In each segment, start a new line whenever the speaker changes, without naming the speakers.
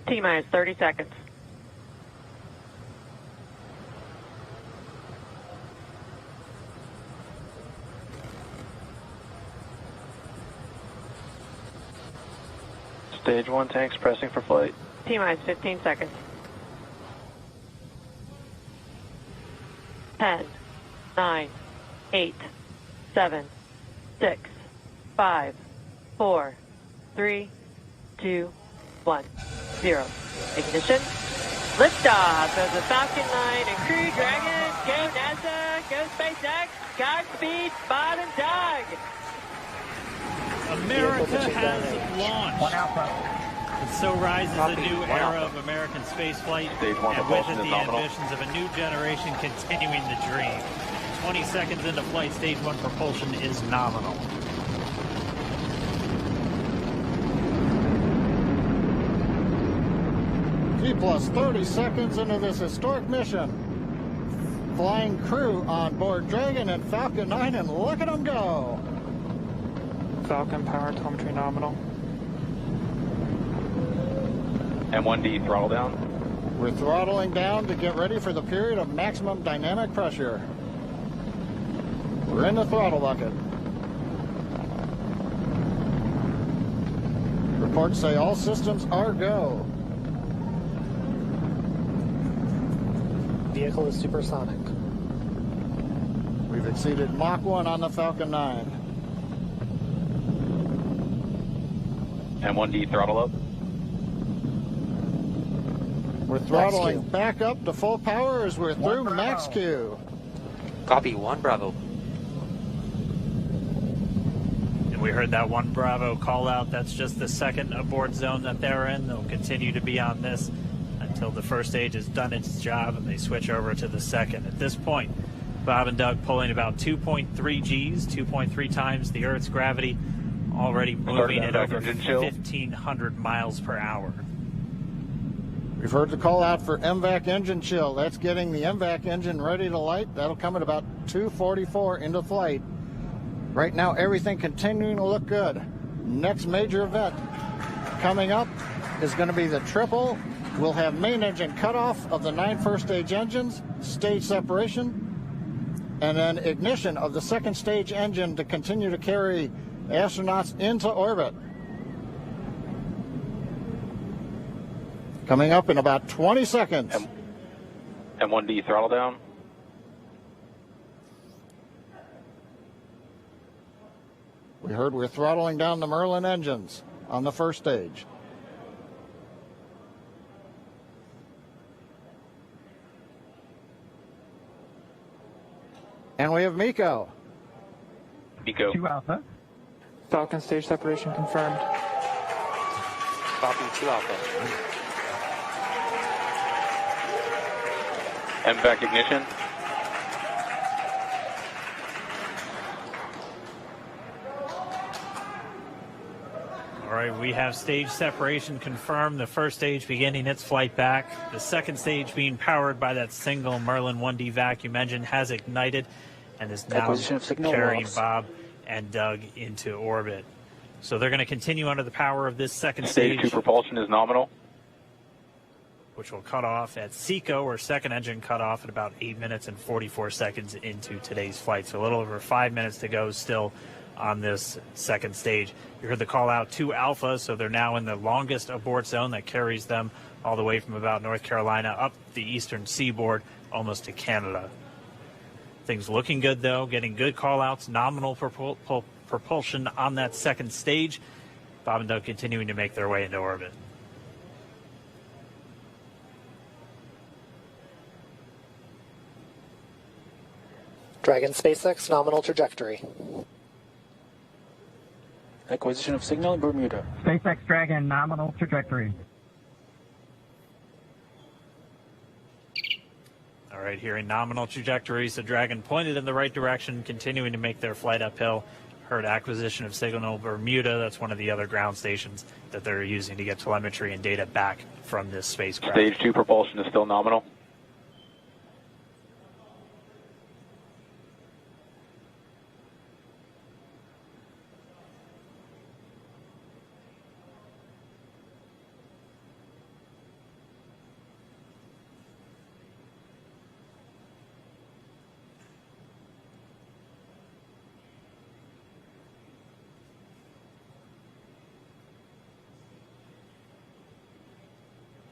T-minus 30 seconds.
Stage 1 tanks pressing for flight.
T-minus 15 seconds. 10, 9, 8, 7, 6, 5, 4, 3, 2, 1, 0. Ignition. Liftoff of the Falcon 9 and Crew Dragon. Go NASA, go SpaceX, Godspeed, Bob and Doug.
America has launched. And so rises a new era of American spaceflight, and with it the ambitions of a new generation continuing the dream. 20 seconds into flight, stage 1 propulsion is nominal.
T plus 30 seconds into this historic mission. Flying crew on board Dragon and Falcon 9, and look at them go.
Falcon power telemetry nominal.
M1D throttle down.
We're throttling down to get ready for the period of maximum dynamic pressure. We're in the throttle bucket. Reports say all systems are go.
Vehicle is supersonic.
We've exceeded Mach 1 on the Falcon 9.
M1D throttle up.
We're throttling back up to full power as we're through max Q.
Copy, 1 Bravo.
And we heard that 1 Bravo call out. That's just the second abort zone that they're in. They'll continue to be on this until the first stage has done its job and they switch over to the second. At this point, Bob and Doug pulling about 2.3 Gs, 2.3 times the Earth's gravity, already moving at over 1,500 miles per hour.
We've heard the call out for MVAC engine chill. That's getting the MVAC engine ready to light. That'll come at about 2:44 into flight. Right now, everything continuing to look good. Next major event coming up is going to be the triple. We'll have main engine cutoff of the 9 first stage engines, stage separation, and then ignition of the second stage engine to continue to carry astronauts into orbit. Coming up in about 20 seconds.
M1D throttle down.
We heard we're throttling down the Merlin engines on the first stage. And we have MECO.
MECO.
2 Alpha. Falcon stage separation confirmed.
Copy, 2 Alpha.
MVAC ignition.
All right, we have stage separation confirmed. The first stage beginning its flight back. The second stage being powered by that single Merlin 1D vacuum engine has ignited and is now carrying Bob and Doug into orbit. So they're going to continue under the power of this second stage.
Stage 2 propulsion is nominal.
Which will cut off at SECO, or second engine cut off at about 8 minutes and 44 seconds into today's flight. So a little over 5 minutes to go still on this second stage. You heard the call out to Alpha, so they're now in the longest abort zone that carries them all the way from about North Carolina up the eastern seaboard almost to Canada. Things looking good though, getting good call outs, nominal propulsion on that second stage. Bob and Doug continuing to make their way into orbit.
Dragon SpaceX nominal trajectory.
Acquisition of signal in Bermuda.
SpaceX Dragon nominal trajectory.
All right, here in nominal trajectories, the Dragon pointed in the right direction, continuing to make their flight uphill. Heard acquisition of signal Bermuda. That's one of the other ground stations that they're using to get telemetry and data back from this spacecraft.
Stage 2 propulsion is still nominal.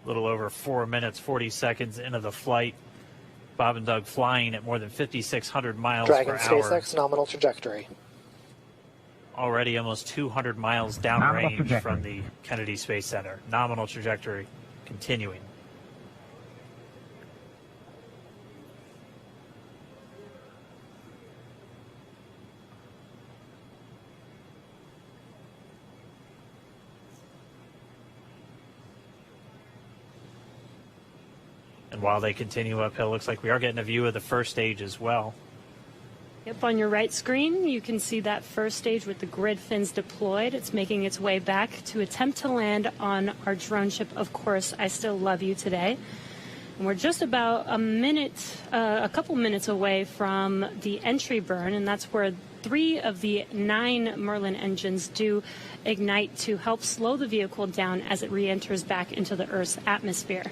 A little over 4 minutes, 40 seconds into the flight. Bob and Doug flying at more than 5,600 miles
Dragon
per hour.
SpaceX nominal trajectory.
Already almost 200 miles downrange from the Kennedy Space Center. Nominal trajectory continuing. And while they continue uphill, looks like we are getting a view of the first stage as well.
Yep, on your right screen, you can see that first stage with the grid fins deployed. It's making its way back to attempt to land on our drone ship, Of Course, I Still Love You today. And we're just about a couple minutes away from the entry burn, and that's where 3 of the 9 Merlin engines do ignite to help slow the vehicle down as it re-enters back into the Earth's atmosphere.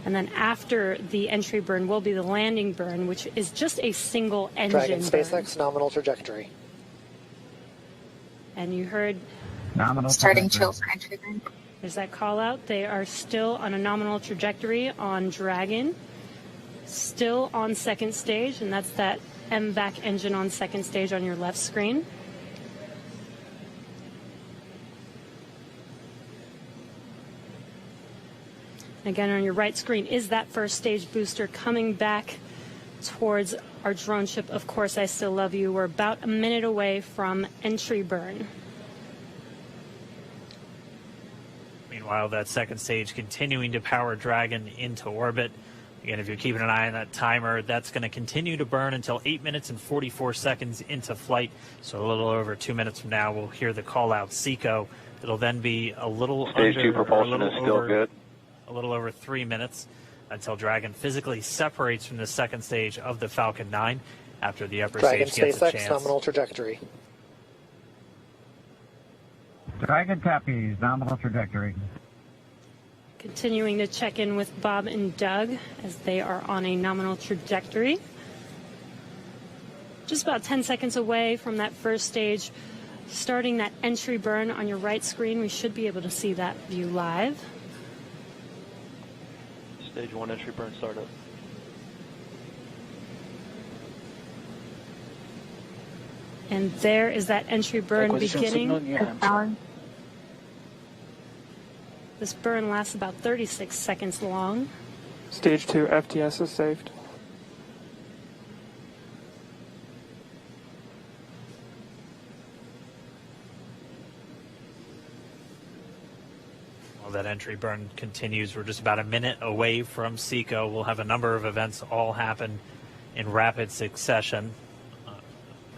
And then after the entry burn will be the landing burn, which is just a single engine
Dragon
burn.
SpaceX nominal trajectory.
And you heard
Nominal
starting chill for entry burn.
there's that call out. They are still on a nominal trajectory on Dragon, still on second stage, and that's that MVAC engine on second stage on your left screen. Again, on your right screen is that first stage booster coming back towards our drone ship, Of Course, I Still Love You. We're about a minute away from entry burn.
Meanwhile, that second stage continuing to power Dragon into orbit. Again, if you're keeping an eye on that timer, that's going to continue to burn until 8 minutes and 44 seconds into flight. So a little over 2 minutes from now, we'll hear the call out SECO. It'll then be a little
Stage 2 propulsion is still good.
A little over 3 minutes until Dragon physically separates from the second stage of the Falcon 9 after the upper
Dragon
stage gets a
SpaceX
chance.
nominal trajectory.
Dragon copies, nominal trajectory.
Continuing to check in with Bob and Doug as they are on a nominal trajectory. Just about 10 seconds away from that first stage, starting that entry burn on your right screen. We should be able to see that view live.
Stage 1 entry burn startup.
And there is that entry burn
Acquisition
beginning.
signal in your hands.
This burn lasts about 36 seconds long.
Stage 2 FTS is saved.
While that entry burn continues, we're just about a minute away from SECO. We'll have a number of events all happen in rapid succession.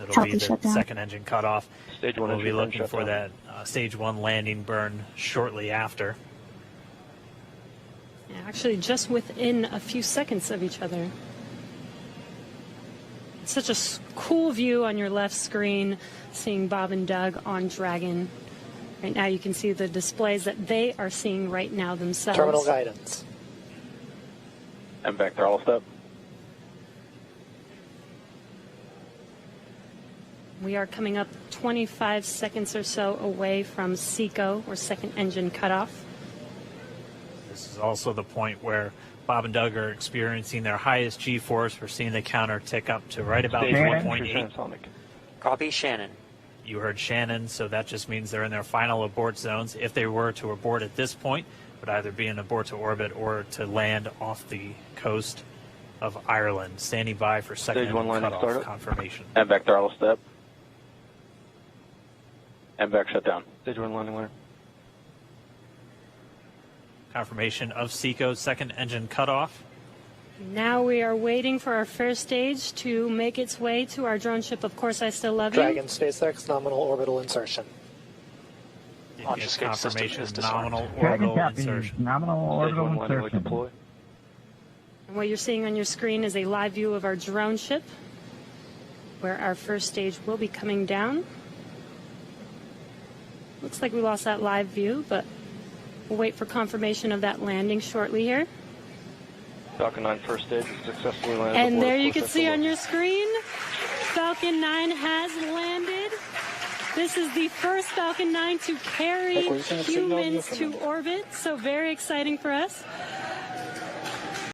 It'll be the second engine cutoff.
Stage 1
We'll be
entry burn
looking for
shutdown.
that stage 1 landing burn shortly after.
Yeah, actually, just within a few seconds of each other. It's such a cool view on your left screen, seeing Bob and Doug on Dragon. Right now, you can see the displays that they are seeing right now themselves.
Terminal guidance.
MVAC throttle step.
We are coming up 25 seconds or so away from SECO, or second engine cutoff.
This is also the point where Bob and Doug are experiencing their highest G-force. We're seeing the counter tick up to right about
Stage 1 entry
1.8.
transonic.
Copy Shannon.
You heard Shannon, so that just means they're in their final abort zones. If they were to abort at this point, it would either be an abort to orbit or to land off the coast of Ireland. Standing by for second
Stage 1 landing
cutoff
startup.
confirmation.
MVAC throttle step. MVAC shutdown.
Stage 1 landing winner.
Confirmation of SECO's second engine cutoff.
Now we are waiting for our first stage to make its way to our drone ship, Of Course, I Still Love You.
Dragon SpaceX nominal orbital insertion.
You
Launch
get
escape system
confirmation
is
of
disarmed.
nominal
Dragon
orbital
copies,
insertion.
nominal
Stage
orbital
1 landing light
insertion.
deploy.
And what you're seeing on your screen is a live view of our drone ship, where our first stage will be coming down. Looks like we lost that live view, but we'll wait for confirmation of that landing shortly here.
Falcon 9 first stage is successfully landed.
And
aboard
there you
Of Course,
can
I
see
Still
on
Love
your screen, Falcon 9 has landed This is the first Falcon 9 to carry humans to orbit, so very exciting for us.